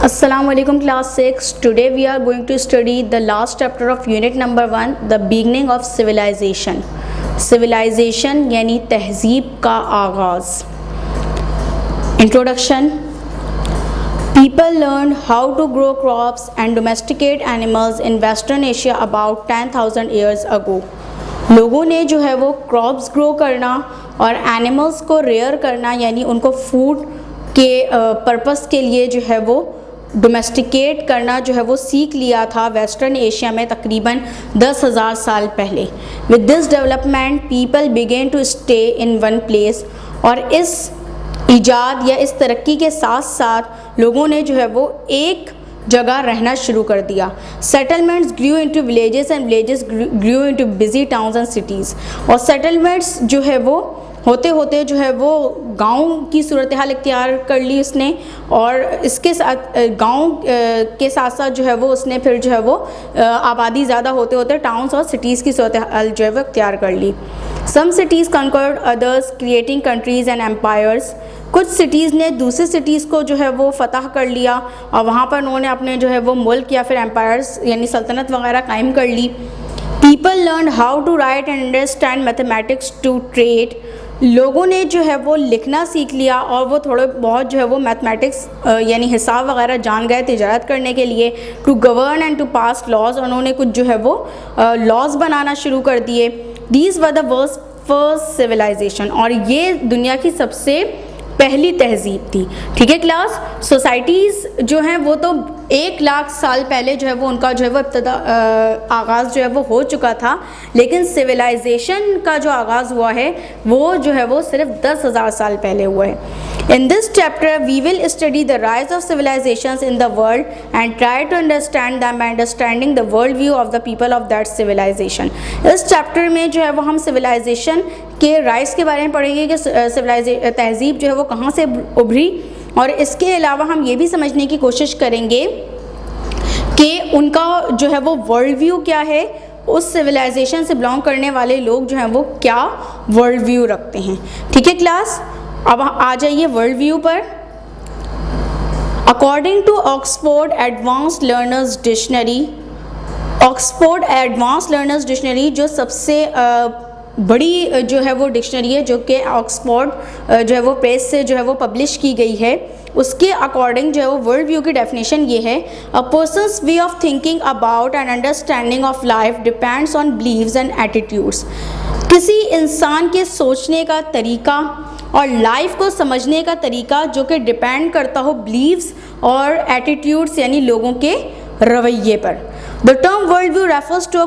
Assalamu alaikum class 6. Today we are going to study the last chapter of unit number 1, the beginning of civilization. Civilization यानी तहजीब का आगाज़. Introduction. People learned how to grow crops and domesticate animals in Western Asia about 10,000 years ago. लोगों ने जो है वो crops grow करना और एनिमल्स को रेयर करना यानी उनको फूड के पर्पस के लिए जो है वो डोमेस्टिकेट करना जो है वो सीख लिया था वेस्टर्न एशिया में तकरीबन 10,000 साल पहले. With this development people began to stay in one place. और इस इजाद या इस तरक्की के साथ साथ लोगों ने जो है वो एक जगह रहना शुरू कर दिया. Settlements grew into villages and villages grew into busy towns and cities. और सेटलमेंट्स जो है वो होते होते जो है वो गांव की सूरत हाल इख्तियार कर ली उसने, और इसके साथ गांव के साथ साथ जो है वो उसने फिर जो है वो आबादी ज़्यादा होते होते टाउन्स और सिटीज़ की सूरत हाल जो है वो इख्तियार कर ली. Some cities conquered others creating countries and empires. कुछ सिटीज़ ने दूसरी सिटीज़ को जो है वो फतह कर लिया और वहाँ पर उन्होंने अपने जो है वो मुल्क या फिर एम्पायर्स यानी सल्तनत वगैरह कायम कर ली. People learn how to write and understand mathematics to trade. लोगों ने जो है वो लिखना सीख लिया और वो थोड़े बहुत जो है वो मैथमेटिक्स यानी हिसाब वगैरह जान गए तिजारत करने के लिए. To govern and to pass laws. उन्होंने कुछ जो है वो लॉज बनाना शुरू कर दिए. These were the first civilisation. और ये दुनिया की सबसे पहली तहजीब थी. ठीक है क्लास. सोसाइटीज़ जो हैं वो तो 1,00,000 साल पहले जो है वो उनका जो है वो आगाज़ जो है वो हो चुका था, लेकिन सिविलाइजेशन का जो आगाज़ हुआ है वो जो है वो सिर्फ 10,000 साल पहले हुआ है. In this chapter we will study the rise of civilisations in the world and try to understand them by understanding the world view of the people of that civilisation. इस चैप्टर में जो है वो हम सिविलाइजेशन के rise के बारे में पढ़ेंगे कि तहजीब जो है वो कहाँ से उभरी, और इसके अलावा हम ये भी समझने की कोशिश करेंगे कि उनका जो है वो वर्ल्ड व्यू क्या है, उस सिविलाइजेशन से बिलोंग करने वाले लोग जो हैं वो क्या वर्ल्ड व्यू रखते हैं. ठीक है क्लास. अब आ जाइए वर्ल्ड व्यू पर. According to Oxford Advanced Learner's Dictionary. Oxford Advanced Learner's Dictionary जो सबसे बड़ी जो है वो डिक्शनरी है जो कि ऑक्सफोर्ड जो है वो प्रेस से जो है वो पब्लिश की गई है, उसके अकॉर्डिंग जो है वो वर्ल्ड व्यू की डेफिनेशन ये है: a person's way of thinking about and understanding of life depends on beliefs and attitudes. किसी इंसान के सोचने का तरीका और लाइफ को समझने का तरीका जो कि डिपेंड करता हो बिलीव्स और एटीट्यूड्स यानी लोगों के रवैये पर. The term world view refers to a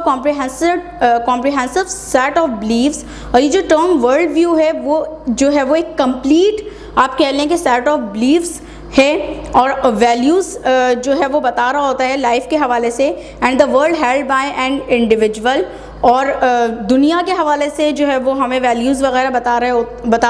comprehensive set of beliefs. और ये जो टर्म वर्ल्ड व्यू है वो जो है वो एक कंप्लीट आप कह लें कि सेट ऑफ बिलीव्स है और वैल्यूज़ जो है वो बता रहा होता है लाइफ के हवाले से. And the world held by an individual. और दुनिया के हवाले से जो है वो हमें वैल्यूज़ वगैरह बता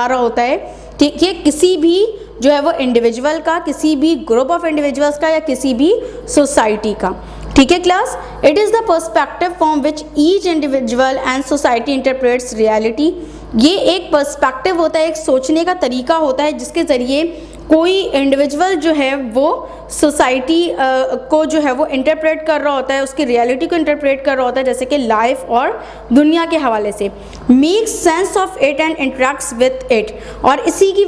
रहा होता है. ठीक है. किसी भी जो है वो इंडिविजुअल का, किसी भी ग्रुप ऑफ इंडिविजुअल्स का या किसी भी सोसाइटी का. ठीक है class. It is the perspective from which each individual and society interprets reality. ये एक पर्सपेक्टिव होता है, एक सोचने का तरीका होता है जिसके ज़रिए कोई इंडिविजुअल जो है वो सोसाइटी को जो है वो इंटरप्रेट कर रहा होता है, उसकी रियलिटी को इंटरप्रेट कर रहा होता है, जैसे कि लाइफ और दुनिया के हवाले से. Make sense of it and interacts with it. और इसी की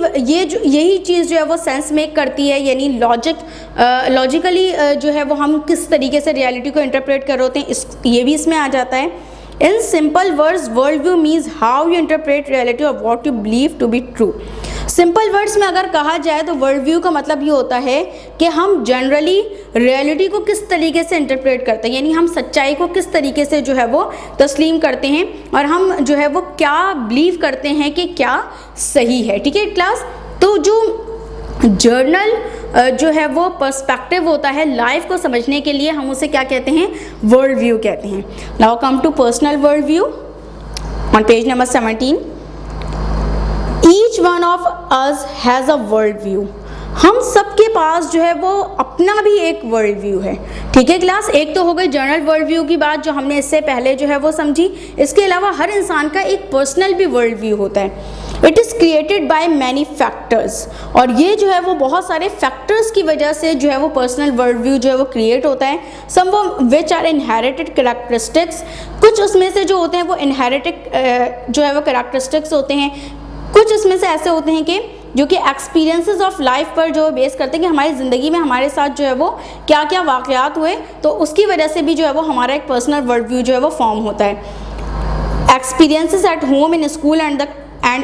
यही चीज़ जो है वो सेंस मेक करती है, यानी लॉजिकली जो है वो हम किस तरीके से रियलिटी को इंटरप्रेट कर रहे होते हैं ये भी इसमें आ जाता है. In simple words world view means how you interpret reality और what you believe to be true. Simple words में अगर कहा जाए तो वर्ल्ड व्यू का मतलब ये होता है कि हम जनरली रियलिटी को किस तरीके से इंटरप्रेट करते हैं, यानी हम सच्चाई को किस तरीके से जो है वो तस्लीम करते हैं और हम जो है वो क्या बिलीव करते हैं कि क्या सही है. ठीक है क्लास. तो जो जर्नल जो है वो पर्सपेक्टिव होता है लाइफ को समझने के लिए, हम उसे क्या कहते हैं, वर्ल्ड व्यू कहते हैं. Now come to personal world view on page number 17. Each one of us has a world view. हम सबके पास जो है वो अपना भी एक वर्ल्ड व्यू है। ठीक है क्लास, एक तो हो गई जनरल वर्ल्ड व्यू की बात जो हमने इससे पहले जो है वो समझी। इसके अलावा हर इंसान का एक पर्सनल भी वर्ल्ड व्यू होता है। It is created by many factors, और ये जो है वो बहुत सारे फैक्टर्स की वजह से जो है वो पर्सनल वर्ल्ड व्यू जो है वो क्रिएट होता है। सम विच आर इनहेरिटेड कैरेक्टरिस्टिक्स, कुछ उसमें से जो होते हैं वो इनहेरिटेड जो है वो कैरेक्टरिस्टिक्स होते हैं। कुछ उसमें से ऐसे होते हैं कि जो कि एक्सपीरियंसेस ऑफ लाइफ पर जो बेस करते हैं कि हमारी ज़िंदगी में हमारे साथ जो है वो क्या क्या वाक़यात हुए, तो उसकी वजह से भी जो है वो हमारा एक पर्सनल वर्ल्ड व्यू जो है वो फॉर्म होता है। Experiences at home, in school and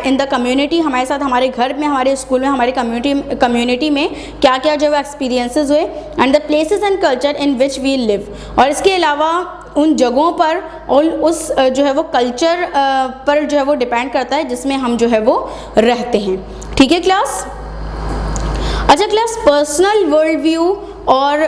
in the community, हमारे साथ हमारे घर में, हमारे स्कूल में, हमारी कम्युनिटी में क्या क्या जो है एक्सपीरियंसेस हुए। And the places and culture in which we live, और इसके अलावा उन जगहों पर और उस जो है वो कल्चर पर जो है वो डिपेंड करता है जिसमें हम जो है वो रहते हैं। ठीक है क्लास। अच्छा क्लास, पर्सनल वर्ल्ड व्यू और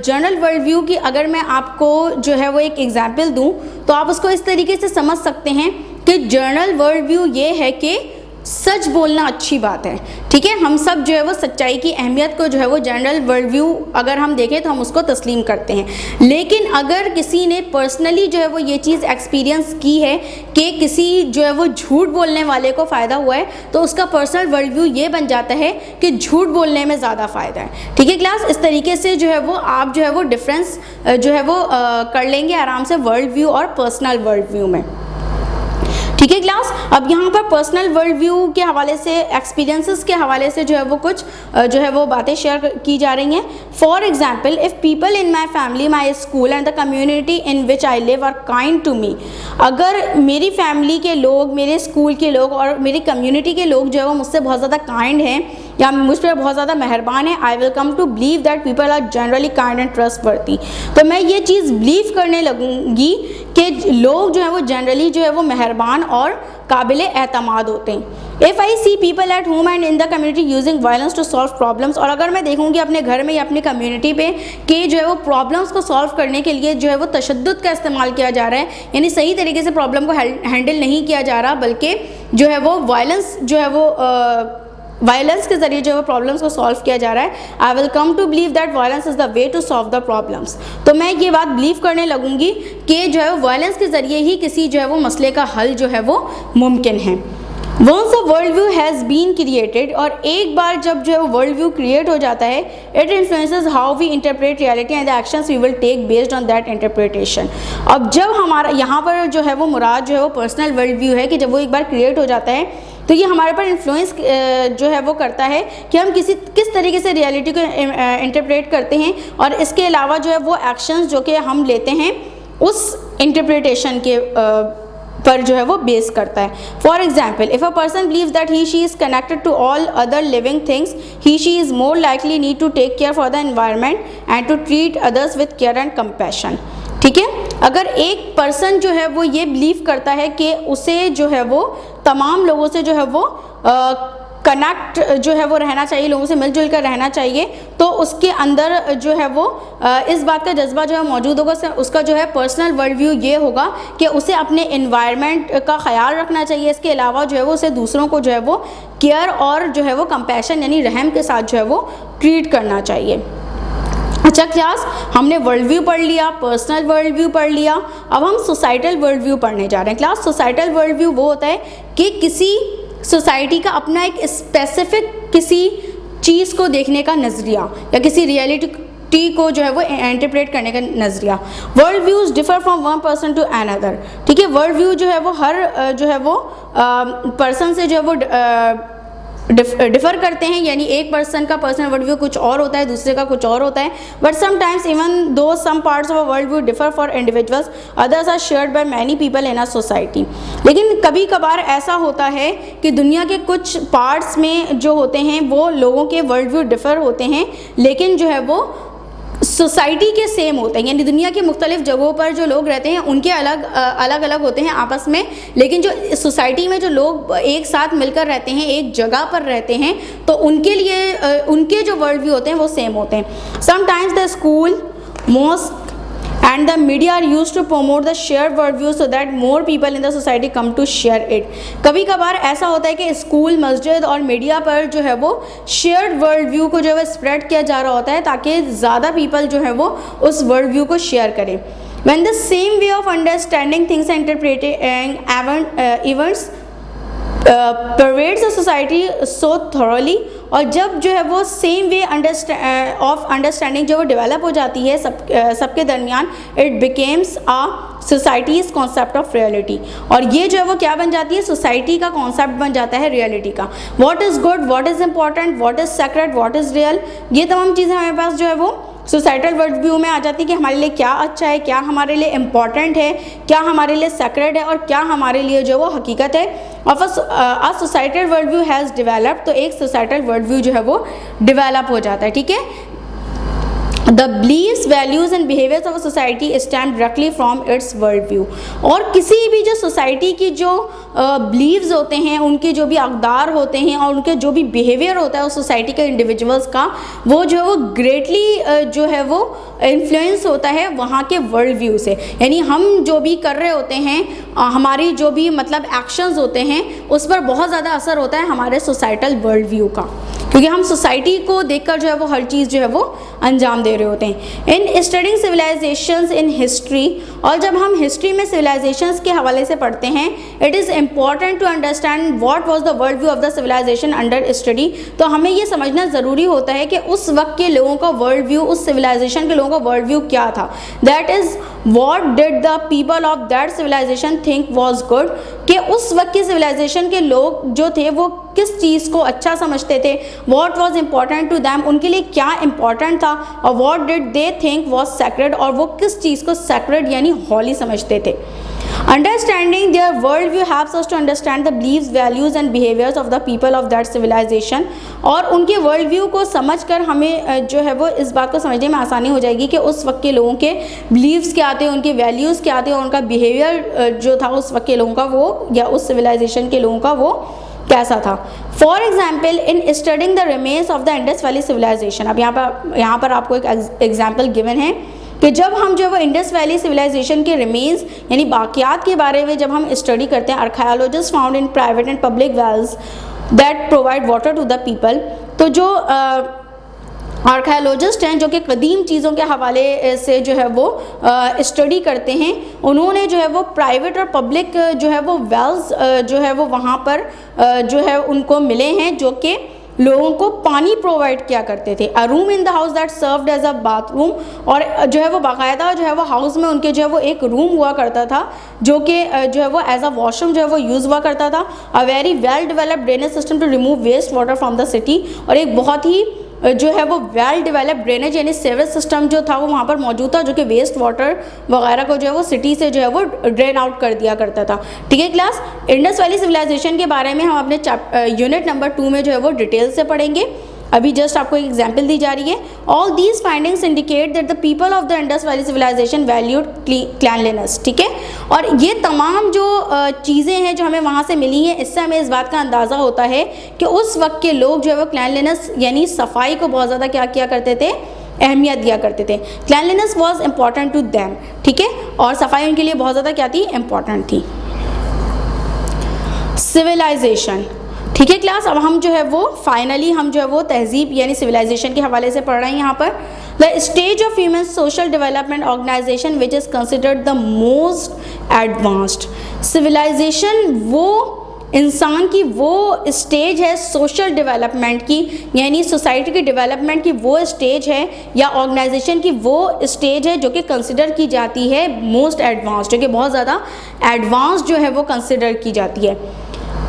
जनरल वर्ल्ड व्यू की अगर मैं आपको जो है वो एक एग्जांपल दूं तो आप उसको इस तरीके से समझ सकते हैं कि जनरल वर्ल्ड व्यू ये है कि सच बोलना अच्छी बात है। ठीक है, हम सब जो है वो सच्चाई की अहमियत को जो है वो जनरल वर्ल्ड व्यू अगर हम देखें तो हम उसको तस्लीम करते हैं। लेकिन अगर किसी ने पर्सनली जो है वो ये चीज़ एक्सपीरियंस की है कि किसी जो है वो झूठ बोलने वाले को फ़ायदा हुआ है, तो उसका पर्सनल वर्ल्ड व्यू ये बन जाता है कि झूठ बोलने में ज़्यादा फ़ायदा है। ठीक है क्लास, इस तरीके से जो है वो आप जो है वो डिफरेंस जो है वो कर लेंगे आराम से वर्ल्ड व्यू और पर्सनल वर्ल्ड व्यू में। ठीक है क्लास, अब यहाँ पर पर्सनल वर्ल्ड व्यू के हवाले से, एक्सपीरियंसेस के हवाले से जो है वो कुछ जो है वो बातें शेयर की जा रही हैं। For example, if people in my family, my school and the community in which I live are kind to me, अगर मेरी फैमिली के लोग, मेरे स्कूल के लोग और मेरी कम्युनिटी के लोग जो है वो मुझसे बहुत ज़्यादा काइंड हैं या मुझ पर बहुत ज़्यादा मेहरबान है, I will come to believe that people are generally kind and trustworthy, तो मैं ये चीज़ बिलीव करने लगूंगी कि लोग जो है वो जनरली जो है वो मेहरबान और काबिल एतमाद होते हैं। If I see people at home and in the community using violence to solve problems, और अगर मैं देखूंगी अपने घर में या अपनी कम्युनिटी पे कि जो है वो प्रॉब्लम्स को सॉल्व करने के लिए जो है वो तशद्दुद का इस्तेमाल किया जा रहा है, यानी सही तरीके से प्रॉब्लम को हैंडल नहीं किया जा रहा, बल्कि जो है वो वायलेंस जो है वो वायलेंस के ज़रिए जो है प्रॉब्लम्स को सॉल्व किया जा रहा है, I will come to believe that violence is the way to solve the problems, तो मैं ये बात बिलीव करने लगूंगी कि जो है वायलेंस के ज़रिए ही किसी जो है वो मसले का हल जो है वो मुमकिन है। Once a world view has been created, और एक बार जब जो है वो वर्ल्ड व्यू क्रिएट हो जाता है, it influences how we interpret reality and the actions we will take based on that interpretation. अब जब हमारा यहाँ पर जो है वो मुराद जो है वो पर्सनल वर्ल्ड व्यू है कि जब वो एक बार क्रिएट हो जाता है तो ये हमारे पर इन्फ्लुएंस जो है वो करता है कि हम किस तरीके से रियलिटी को इंटरप्रेट करते हैं, और इसके अलावा जो है वो एक्शंस जो कि हम लेते हैं उस इंटरप्रिटेशन के पर जो है वो बेस करता है। For example, if a person believes that he she is connected to all other living things, he she is more likely need to take care for the environment and to treat others with care and compassion. ठीक है, अगर एक person जो है वो ये believe करता है कि उसे जो है वो तमाम लोगों से जो है वो कनेक्ट जो है वो रहना चाहिए, लोगों से मिलजुल कर रहना चाहिए, तो उसके अंदर जो है वो इस बात का जज्बा जो है मौजूद होगा। उसका जो है पर्सनल वर्ल्ड व्यू ये होगा कि उसे अपने एनवायरनमेंट का ख्याल रखना चाहिए। इसके अलावा जो है वो उसे दूसरों को जो है वो केयर और जो है वो कंपैशन यानी रहम के साथ जो है वो ट्रीट करना चाहिए। अच्छा क्लास, हमने वर्ल्ड व्यू पढ़ लिया, पर्सनल वर्ल्ड व्यू पढ़ लिया, अब हम सोसाइटल वर्ल्ड व्यू पढ़ने जा रहे हैं। क्लास, सोसाइटल वर्ल्ड व्यू वो होता है कि किसी सोसाइटी का अपना एक स्पेसिफिक किसी चीज़ को देखने का नज़रिया या किसी रियलिटी को जो है वो इंटरप्रेट करने का नज़रिया। World views differ from one person to another. ठीक है, वर्ल्ड व्यू जो है वो हर जो है वो पर्सन से जो है वो डिफ़र करते हैं, यानी एक पर्सन का पर्सनल वर्ल्ड व्यू कुछ और होता है, दूसरे का कुछ और होता है। But sometimes even though some parts of a world view differ for individuals, others are shared by many people in a society. लेकिन कभी कभार ऐसा होता है कि दुनिया के कुछ पार्ट्स में जो होते हैं वो लोगों के वर्ल्ड व्यू डिफर होते हैं, लेकिन जो है वो सोसाइटी के सेम होते हैं, यानी दुनिया के मुख्तलिफ जगहों पर जो लोग रहते हैं उनके अलग अलग होते हैं आपस में, लेकिन जो सोसाइटी में जो लोग एक साथ मिलकर रहते हैं, एक जगह पर रहते हैं, तो उनके लिए उनके जो वर्ल्ड व्यू होते हैं वो सेम होते हैं। Sometimes the school, mosque and the media are used to promote the shared worldview so that more people in the society come to share it. कभी कभार ऐसा होता है कि स्कूल, मस्जिद और मीडिया पर जो है वो शेयर्ड वर्ल्ड व्यू को जो है स्प्रेड किया जा रहा होता है ताकि ज़्यादा पीपल जो है वो उस वर्ल्ड व्यू को शेयर करें. When the same way of understanding things and interpreting events pervades the society so thoroughly, और जब जो है वो सेम वे ऑफ अंडरस्टैंडिंग जो वो डेवलप हो जाती है सबके दरमियान, it becomes a societies concept of reality. और ये जो है वो क्या बन जाती है, सोसाइटी का कॉन्सेप्ट बन जाता है रियलिटी का. What is good, what is important, what is sacred, what is real, ये तमाम चीज़ें हमारे पास जो है वो सोसाइटल वर्ल्ड व्यू में आ जाती है कि हमारे लिए क्या अच्छा है, क्या हमारे लिए इम्पॉर्टेंट है, क्या हमारे लिए सेक्रेड है और क्या हमारे लिए जो वो हकीकत है. Of a societal world view has developed, तो एक सोसाइटल वर्ल्ड व्यू जो है वो डेवलप हो जाता है. ठीक है. The beliefs, values and behaviors of a society stand directly from its world view. और किसी भी जो सोसाइटी की जो बिलीव्स होते हैं, उनके जो भी अक़दार होते हैं और उनके जो भी बिहेवियर होता है उस सोसाइटी के इंडिविजुअल्स का, वो जो है वो ग्रेटली जो है वो इन्फ्लुएंस होता है वहाँ के वर्ल्ड व्यू से. यानी हम जो भी कर रहे होते हैं, हमारी जो भी मतलब एक्शंस होते हैं, उस पर बहुत ज़्यादा असर होता है हमारे सोसाइटल वर्ल्ड व्यू का, क्योंकि हम सोसाइटी को देखकर जो है वो हर चीज़ जो है वो अंजाम दे रहे होते हैं. In studying civilisations in history, और जब हम हिस्ट्री में सिविलाइजेशंस के हवाले से पढ़ते हैं, it is important to understand what was the world view of the civilisation under study. तो हमें ये समझना ज़रूरी होता है कि उस वक्त के लोगों का वर्ल्ड व्यू, उस सिविलाइजेशन के लोगों का वर्ल्ड व्यू क्या था. That is what did the people of that civilisation think was good, कि उस वक्त के सिविलाइजेशन के लोग जो थे वो किस चीज़ को अच्छा समझते थे. What was important to them, उनके लिए क्या इंपॉर्टेंट था. और what did they think was sacred, और वो किस चीज़ को सेक्रेड यानी हॉली समझते थे. Understanding their worldview helps us to understand the beliefs, values and behaviors of the people of that civilization. और उनके वर्ल्ड व्यू को समझकर हमें जो है वो इस बात को समझने में आसानी हो जाएगी कि उस वक्त के लोगों के बिलीव्स क्या थे, उनके वैल्यूज़ क्या थे और उनका बिहेवियर जो था उस वक्त के लोगों का वो, या उस सिविलाइजेशन के लोगों का वो कैसा था. For example, in studying the remains of the Indus Valley civilisation, अब यहाँ पर आपको एक एग्जाम्पल गिवन है कि जब हम जो वो इंडस वैली सिविलाइजेशन के रिमेन्स यानी बाकियात के बारे में जब हम स्टडी करते हैं, archaeologist found in private and public wells that provide water to the people. तो जो आर्कियोलॉजिस्ट हैं जो कि कदीम चीज़ों के हवाले से जो है वो स्टडी करते हैं, उन्होंने जो है वो प्राइवेट और पब्लिक जो है वो वेल्स जो है वो वहाँ पर जो है उनको मिले हैं जो कि लोगों को पानी प्रोवाइड किया करते थे. A room in the house that served as a bathroom, और जो है वो बाकायदा जो है वो हाउस में उनके जो है वो एक रूम हुआ करता था जो कि जो है वो एज अ वॉशरूम जो है वो यूज़ हुआ करता था. A very well developed drainage system to remove waste water from the city, और एक बहुत ही जो है वो वेल डेवलप्ड ड्रेनेज यानी सीवेज सिस्टम जो था वो वहाँ पर मौजूद था, जो कि वेस्ट वाटर वगैरह को जो है वो सिटी से जो है वो ड्रेन आउट कर दिया करता था. ठीक है क्लास, इंडस वैली सिविलाइजेशन के बारे में हम अपने यूनिट नंबर 2 में जो है वो डिटेल से पढ़ेंगे. अभी जस्ट आपको एक एग्जाम्पल दी जा रही है. All these findings indicate that the people of the Indus Valley civilisation valued cleanliness. ठीक है, और ये तमाम जो चीज़ें हैं जो हमें वहाँ से मिली हैं, इससे हमें इस बात का अंदाज़ा होता है कि उस वक्त के लोग जो है वो क्लैनलीनेस यानी सफाई को बहुत ज़्यादा क्या किया करते थे, अहमियत दिया करते थे. Cleanliness was important to them. ठीक है, और सफाई उनके लिए बहुत ज़्यादा क्या थी, इम्पॉर्टेंट थी. सिविलाइजेशन. ठीक है क्लास, अब हम जो है वो फाइनली हम जो है वो तहजीब यानी सिविलाइजेशन के हवाले से पढ़ रहे हैं. यहाँ पर the stage of human social development organisation which is considered the most advanced. Civilisation वो इंसान की वो स्टेज है सोशल डेवलपमेंट की, यानी सोसाइटी की डेवलपमेंट की वो स्टेज है, या ऑर्गेनाइजेशन की वो स्टेज है जो कि कंसिडर की जाती है मोस्ट एडवांस्ड, जो कि बहुत ज़्यादा एडवांस जो है वो कंसिडर की जाती है.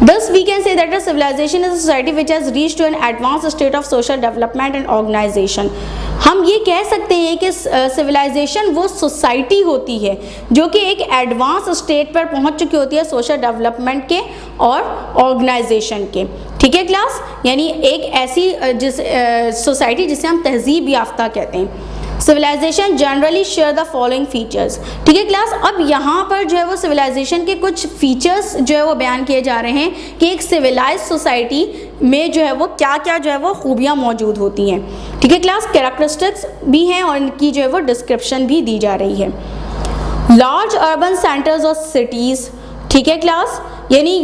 Thus, we can say that a civilization is a society which has reached to an advanced state of social development and organization. हम ये कह सकते हैं कि सिविलाइजेशन वो सोसाइटी होती है जो कि एक एडवांस स्टेट पर पहुंच चुकी होती है सोशल डेवलपमेंट के और ऑर्गेनाइजेशन के. ठीक है क्लास, यानी एक ऐसी सोसाइटी जिसे हम तहजीब याफ्ता कहते हैं. Civilisation generally share the following features. ठीक है क्लास, अब यहाँ पर जो है वो सिविलाइजेशन के कुछ फीचर्स जो है वो बयान किए जा रहे हैं कि एक सिविलाइज सोसाइटी में जो है वो क्या क्या जो है वो खूबियाँ मौजूद होती हैं। ठीक है क्लास, कैरेक्टरिस्टिक्स भी हैं और इनकी जो है वो डिस्क्रिप्शन भी दी जा रही है। लार्ज अर्बन सेंटर्स और सिटीज़। ठीक है क्लास, यानी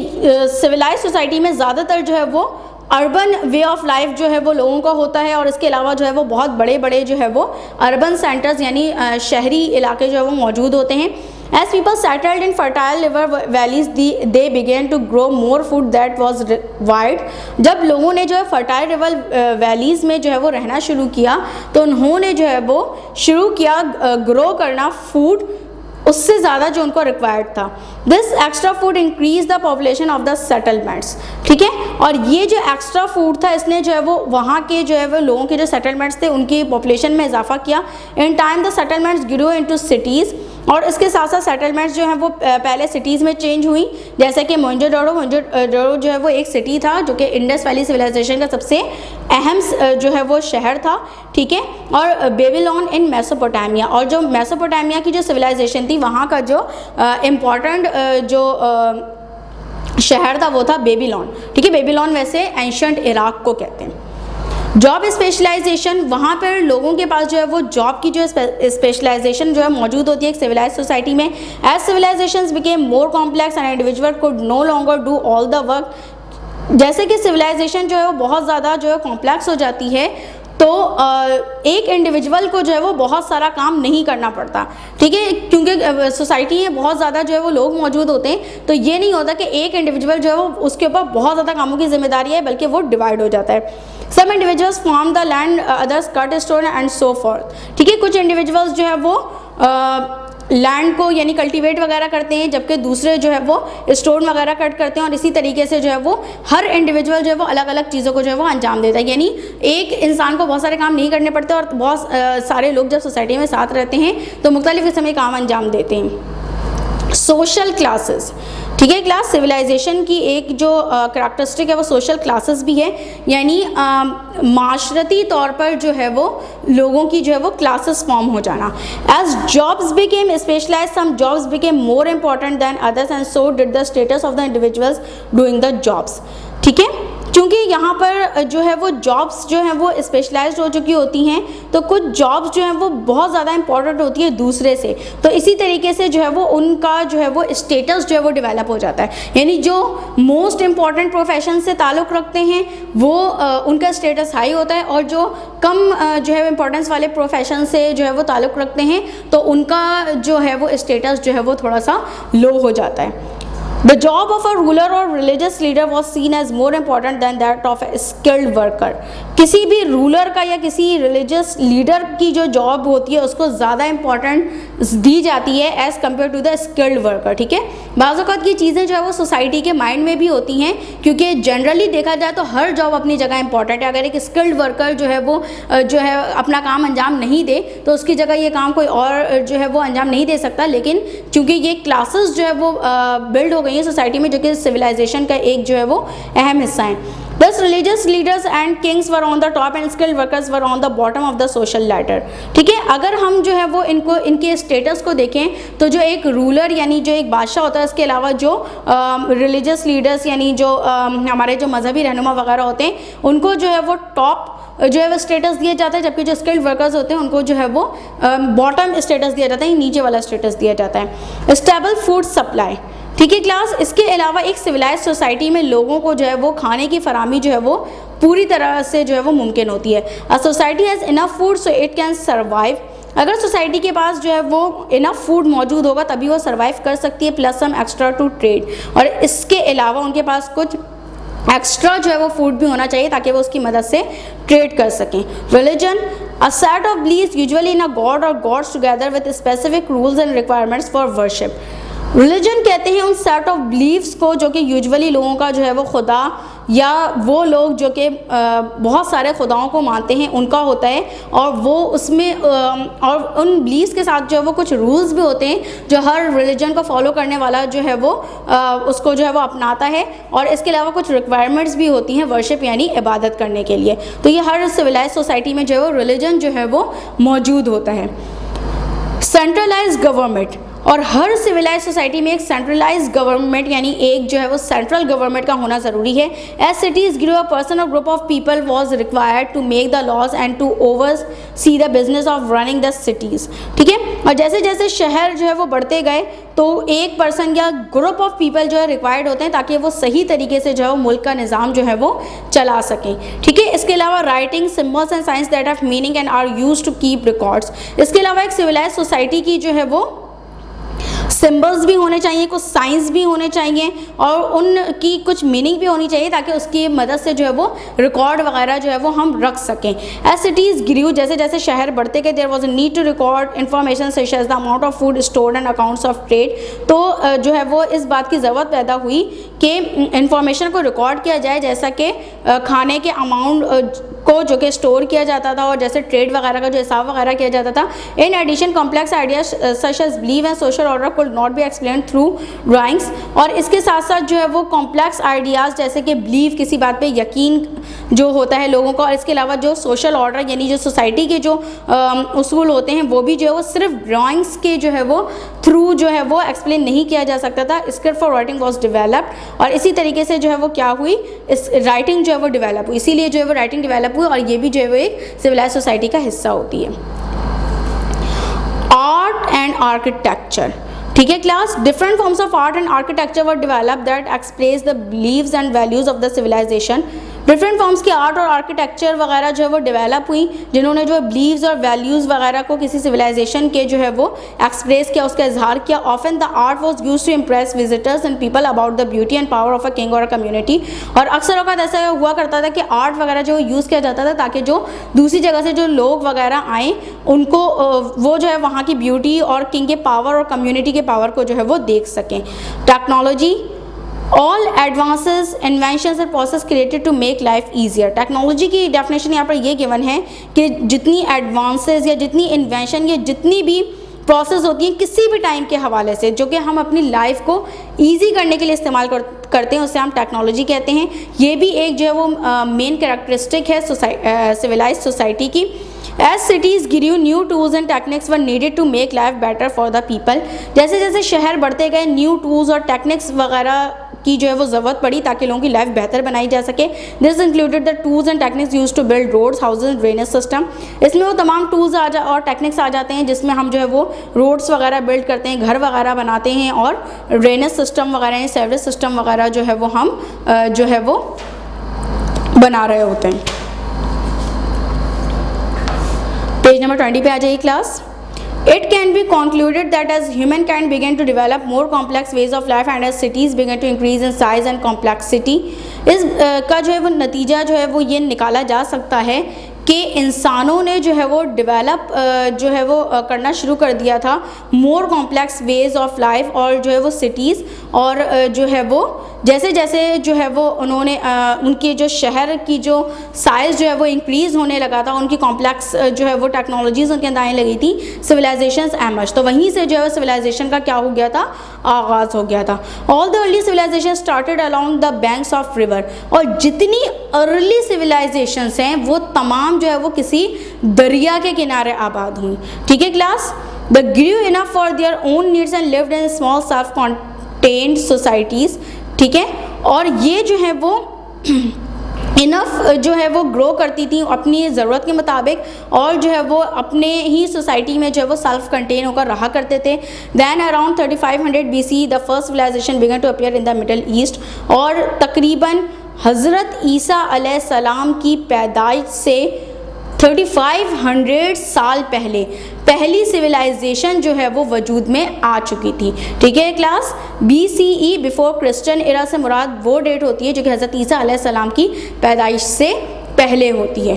सिविलाइज सोसाइटी में ज़्यादातर जो है वो अर्बन वे ऑफ लाइफ जो है वो लोगों का होता है और इसके अलावा जो है वो बहुत बड़े बड़े जो है वो अर्बन सेंटर्स यानी शहरी इलाके जो है वो मौजूद होते हैं। As people settled in fertile river valleys, they began to grow more food that was required. जब लोगों ने जो है फर्टाइल रिवर वैलीज में जो है वो रहना शुरू किया तो उन्होंने जो है वो शुरू किया ग्रो करना फूड उससे ज़्यादा जो उनको रिक्वायर्ड था। This extra food increase the population of the settlements. ठीक है, और ये जो एक्स्ट्रा फूड था इसने जो है वो वहाँ के जो है वो लोगों के जो सेटलमेंट्स थे उनकी पॉपुलेशन में इजाफा किया। In time the settlements grow into cities, और इसके साथ साथ सेटलमेंट्स जो हैं वो पहले सिटीज़ में चेंज हुई, जैसे कि मोहनजोदड़ो जो है वो एक सिटी था जो कि इंडस वैली सिविलाइजेशन का सबसे अहम जो है वो शहर था। ठीक है, और बेबीलोन इन मेसोपोटामिया, और जो मेसोपोटामिया की जो सिविलाइजेशन थी वहाँ का जो इम्पॉर्टेंट जो शहर था वो था बेबीलोन। ठीक है, बेबीलोन वैसे एंशंट इराक को कहते हैं। जॉब स्पेशलाइजेशन, वहाँ पर लोगों के पास जो है वो जॉब की जो स्पेशलाइजेशन जो है मौजूद होती है एक सिविलाइज सोसाइटी में। As civilisations became more complex and individual could no longer do all the work. जैसे कि सिविलाइजेशन जो है वो बहुत ज़्यादा जो है कॉम्प्लेक्स हो जाती है तो एक इंडिविजुअल को जो है वो बहुत सारा काम नहीं करना पड़ता। ठीक है, क्योंकि सोसाइटी में बहुत ज़्यादा जो है वो लोग मौजूद होते हैं तो ये नहीं होता कि एक इंडिविजुअल जो है वो उसके ऊपर बहुत ज़्यादा कामों की जिम्मेदारी है, बल्कि वो डिवाइड हो जाता है। Some individuals farm the land, others cut stone and so forth. ठीक है, कुछ इंडिविजुअल्स जो है वो लैंड को यानी कल्टीवेट वगैरह करते हैं, जबकि दूसरे जो है वो स्टोन वगैरह कट करते हैं, और इसी तरीके से जो है वो हर इंडिविजुअल जो है वो अलग अलग चीज़ों को जो है वो अंजाम देता है। यानी एक इंसान को बहुत सारे काम नहीं करने पड़ते और बहुत सारे लोग जब सोसाइटी में साथ रहते हैं तो मुख्तलिफ किस्म के काम अंजाम देते हैं। Social classes. ठीक है क्लास, सिविलाइजेशन की एक जो करैक्टरिस्टिक है वो सोशल क्लासेस भी है, यानी माशरती तौर पर जो है वो लोगों की जो है वो क्लासेस फॉर्म हो जाना। As jobs became specialised, some jobs became more important than others and so did the status of the individuals doing the jobs. ठीक है, क्योंकि यहाँ पर जो है वो जॉब्स जो हैं वो स्पेशलाइज्ड हो चुकी होती हैं तो कुछ जॉब्स जो हैं वो बहुत ज़्यादा इंपॉर्टेंट होती है दूसरे से, तो इसी तरीके से जो है वो उनका जो है वो स्टेटस जो है वो डेवलप हो जाता है। यानी जो मोस्ट इम्पॉर्टेंट प्रोफेशन से ताल्लुक़ रखते हैं वो उनका स्टेटस हाई होता है, और जो कम जो है इंपॉर्टेंस वाले प्रोफेशन से जो है वो ताल्लुक़ रखते हैं तो उनका जो है वो स्टेटस जो है वो थोड़ा सा लो हो जाता है। The job of a ruler or religious leader was seen as more important than that of a skilled worker. किसी भी रूलर का या किसी रिलीजियस लीडर की जो जॉब होती है उसको ज़्यादा इंपॉर्टेंट दी जाती है as compare to the skilled worker. ठीक है, बाज़ औक़ात की चीज़ें जो है वो सोसाइटी के माइंड में भी होती हैं, क्योंकि जनरली देखा जाए तो हर जॉब अपनी जगह इंपॉर्टेंट है। अगर एक स्किल्ड वर्कर जो है वो जो है अपना काम अंजाम नहीं दे तो उसकी जगह ये काम कोई और जो है वो अंजाम नहीं दे सकता, लेकिन चूँकि ये क्लासेस जो है वो बिल्ड हो गई हैं सोसाइटी में जो कि सिविलाइजेशन का एक जो है वो अहम हिस्सा है। Thus religious leaders and kings were on the top and skilled workers were on the bottom of the social ladder. ठीक है, अगर हम जो है वो इनके स्टेटस को देखें तो जो एक रूलर यानी जो एक बादशाह होता है, इसके अलावा जो रिलीजियस लीडर्स यानी जो हमारे जो मजहबी रहनुमा वगैरह होते हैं उनको जो है वो टॉप जो है वो स्टेटस दिया जाता है, जबकि जो स्किल्ड वर्कर्स होते हैं उनको जो है वो बॉटम स्टेटस दिया जाता है, नीचे वाला स्टेटस दिया जाता है। Stable food supply. ठीक है क्लास, इसके अलावा एक सिविलाइज सोसाइटी में लोगों को जो है वो खाने की फराहमी जो है वो पूरी तरह से जो है वो मुमकिन होती है। A society has enough food so it can survive. अगर सोसाइटी के पास जो है वो इनफ फूड मौजूद होगा तभी वो सर्वाइव कर सकती है, plus some extra to trade, और इसके अलावा उनके पास कुछ एक्स्ट्रा जो है वो फूड भी होना चाहिए ताकि वो उसकी मदद से ट्रेड कर सकें। Religion, a set of beliefs usually in a god और gods together with specific rules and requirements for worship. Religion कहते हैं उन सेट ऑफ बिलीव्स को जो कि यूजुअली लोगों का जो है वो खुदा या वो लोग जो कि बहुत सारे खुदाओं को मानते हैं उनका होता है, और वो उसमें और उन बिलीव्स के साथ जो है वो कुछ रूल्स भी होते हैं जो हर रिलीजन को फॉलो करने वाला जो है वो उसको जो है वो अपनाता है, और इसके अलावा कुछ रिक्वायरमेंट्स भी होती हैं वर्शिप यानी इबादत करने के लिए। तो ये हर सिविलाइज सोसाइटी में जो है वो रिलीजन जो है वो मौजूद होता है। सेंट्रलाइज्ड गवर्नमेंट, और हर सिविलाइज सोसाइटी में एक सेंट्रलाइज्ड गवर्नमेंट यानी एक जो है वो सेंट्रल गवर्नमेंट का होना ज़रूरी है। As cities grow, a person और group of people was required to make the laws and to oversee the business of running the cities. ठीक है, और जैसे जैसे शहर जो है वो बढ़ते गए तो एक पर्सन या ग्रुप ऑफ पीपल जो है रिक्वायर्ड होते हैं ताकि वो सही तरीके से जो है मुल्क का निज़ाम जो है वो चला सकें। ठीक है, इसके अलावा writing, symbols and signs that have meaning and are used to keep records. इसके अलावा एक सिविलाइज सोसाइटी की जो है वो सिम्बल्स भी होने चाहिए, कुछ साइंस भी होने चाहिए, और उनकी कुछ मीनिंग भी होनी चाहिए ताकि उसकी मदद से जो है वो रिकॉर्ड वगैरह जो है वो हम रख सकें। एज सिटीज़ ग्रू, जैसे जैसे शहर बढ़ते गए, there was a need to record information such as the amount of food stored and accounts of trade. तो जो है वो इस बात की ज़रूरत पैदा हुई कि इंफॉर्मेशन को रिकॉर्ड किया जाए, जैसा कि खाने के अमाउंट को जो कि स्टोर किया जाता था और जैसे ट्रेड वगैरह का जो हिसाब वगैरह किया जाता था। In addition complex ideas such as belief and social order could not be explain through drawings, और इसके साथ साथ जो है वो कॉम्प्लेक्स आइडियाज़ जैसे कि बिलीव, किसी बात पे यकीन जो होता है लोगों का, और इसके अलावा जो सोशल ऑर्डर यानी जो सोसाइटी के जो उसूल होते हैं वो भी जो है वो सिर्फ ड्राइंग्स के जो है वो थ्रू जो है वो एक्सप्लेन नहीं किया जा सकता था। Script for writing was developed, और इसी तरीके से जो है वो क्या हुई, इस राइटिंग जो है वो डेवलप हुई, इसीलिए जो है वो राइटिंग डेवलप हुई, और ये भी जो है वो एक सिविलाइज सोसाइटी का हिस्सा होती है। आर्ट एंड आर्किटेक्चर, ठीक है class, different forms of art and architecture were developed that express the beliefs and values of the civilisation. Different forms की आर्ट और आर्किटेक्चर वगैरह जो है वो डेवलप हुई, जिन्होंने जो बिलीव्स और वैल्यूज़ वगैरह को किसी सिविलाइजेशन के जो है वो एक्सप्रेस किया, उसका इजहार किया। Often the art was use to impress visitors and people about the beauty and power of a king or a community. और अक्सर औक़ात ऐसा हुआ करता था कि आर्ट वगैरह जो यूज़ किया जाता था ताकि जो दूसरी जगह से जो लोग वगैरह आएँ उनको वो जो है वहाँ की ब्यूटी और किंग के पावर और कम्युनिटी के पावर को जो है वो देख सकें। Technology, all advances, inventions and process created to make life easier. Technology की डेफिनेशन यहाँ पर ये गिवन है कि जितनी एडवांसेस या जितनी इन्वेंशन या जितनी भी प्रोसेस होती हैं किसी भी टाइम के हवाले से जो कि हम अपनी लाइफ को ईजी करने के लिए इस्तेमाल करते हैं, उसे हम टेक्नोलॉजी कहते हैं। ये भी एक जो है वो मेन कैरेक्टरिस्टिक है सिविलाइज सोसाइटी की। As cities grew, new tools and techniques were needed to make life better for the people। जैसे जैसे शहर बढ़ते गए न्यू टूल्स और टेक्निक्स वगैरह की जो है वो ज़रूरत पड़ी ताकि लोगों की लाइफ बेहतर बनाई जा सके। This included the tools and techniques use to build roads, houses, drainage system. इसमें वो तमाम टूल्स और टेक्निक्स आ जाते हैं जिसमें हम जो है वो रोड्स वगैरह बिल्ड करते हैं, घर वगैरह बनाते हैं, और ड्रेनेज सिस्टम वगैरह, सेवरेज सिस्टम वगैरह जो है वो हम जो है वो बना रहे होते हैं। पेज नंबर 20 पे आ जाइए class. It can be concluded that as humankind began to develop more complex ways of life and as cities began to increase in size and complexity, इस का जो है वो नतीजा जो है वो ये निकाला जा सकता है कि इंसानों ने जो है वो डेवलप जो है वो करना शुरू कर दिया था more complex ways of life, और जो है वो सिटीज़ और जो है वो जैसे जैसे जो है वो उन्होंने उनके जो शहर की जो साइज़ जो है वो इंक्रीज़ होने लगा था, उनकी कॉम्प्लेक्स जो है वो टेक्नोलॉजीज़ उनके अंदर आने लगी थी, सिविलाइजेशंस एमर्ज। तो वहीं से जो है सिविलाइजेशन का क्या हो गया था, आगाज़ हो गया था। All the early civilisation started along the banks of river, और जितनी अर्ली सिविलाइजेशंस हैं वो तमाम जो है वो किसी दरिया के किनारे आबाद हुई। ठीक है class. They grew enough for their own needs and lived in small self contained societies. ठीक है, और ये जो है वो इनफ जो है वो ग्रो करती थी अपनी ज़रूरत के मुताबिक, और जो है वो अपने ही सोसाइटी में जो है वो सेल्फ कंटेन होकर रहा करते थे। Then around 3500 BC the first civilisation began to appear in the Middle East, और तकरीबन हज़रत ईसा अलैहिस्सलाम की पैदाइश से 3500 साल पहले पहली सिविलाइजेशन जो है वो वजूद में आ चुकी थी। ठीक है class. BCE before Christian era से मुराद वो डेट होती है जो कि हज़रत ईसा अलैहिस्सलाम की पैदाइश से पहले होती है।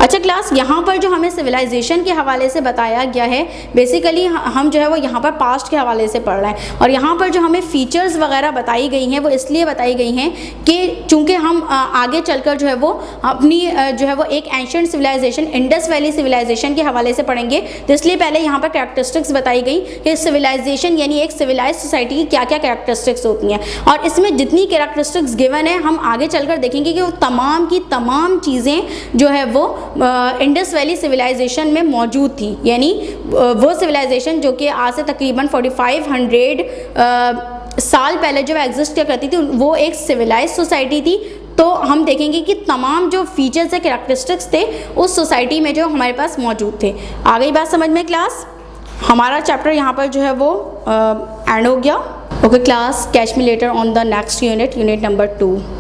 अच्छा क्लास, यहाँ पर जो हमें सिविलाइजेशन के हवाले से बताया गया है, बेसिकली हम जो है वो यहाँ पर पास्ट के हवाले से पढ़ रहे हैं, और यहाँ पर जो हमें फीचर्स वगैरह बताई गई हैं वो इसलिए बताई गई हैं कि चूँकि हम आगे चलकर जो है वो अपनी जो है वो एक ancient civilisation, Indus Valley civilisation के हवाले से पढ़ेंगे, तो इसलिए पहले यहाँ पर कैरेक्टरिस्टिक्स बताई गई कि सिविलाइजेशन यानी एक सिविलाइज सोसाइटी की क्या क्या कैरेक्टरिस्टिक्स होती हैं, और इसमें जितनी कैरेक्टरिस्टिक्स गिवन है हम आगे चलकर देखेंगे कि वो तमाम की तमाम चीज़ें जो है वो इंडस वैली सिविलाइजेशन में मौजूद थी, यानी वो सिविलाइजेशन जो कि आज से तकरीबन 4500 साल पहले जो एग्जिस्ट किया करती थी, वो एक सिविलाइज सोसाइटी थी। तो हम देखेंगे कि तमाम जो फीचर्स या कैरेक्टरिस्टिक्स थे उस सोसाइटी में जो हमारे पास मौजूद थे। आ गई बात समझ में क्लास? हमारा चैप्टर यहाँ पर जो है वो एंड हो गया। Okay class, catch me later on the next unit, unit number 2।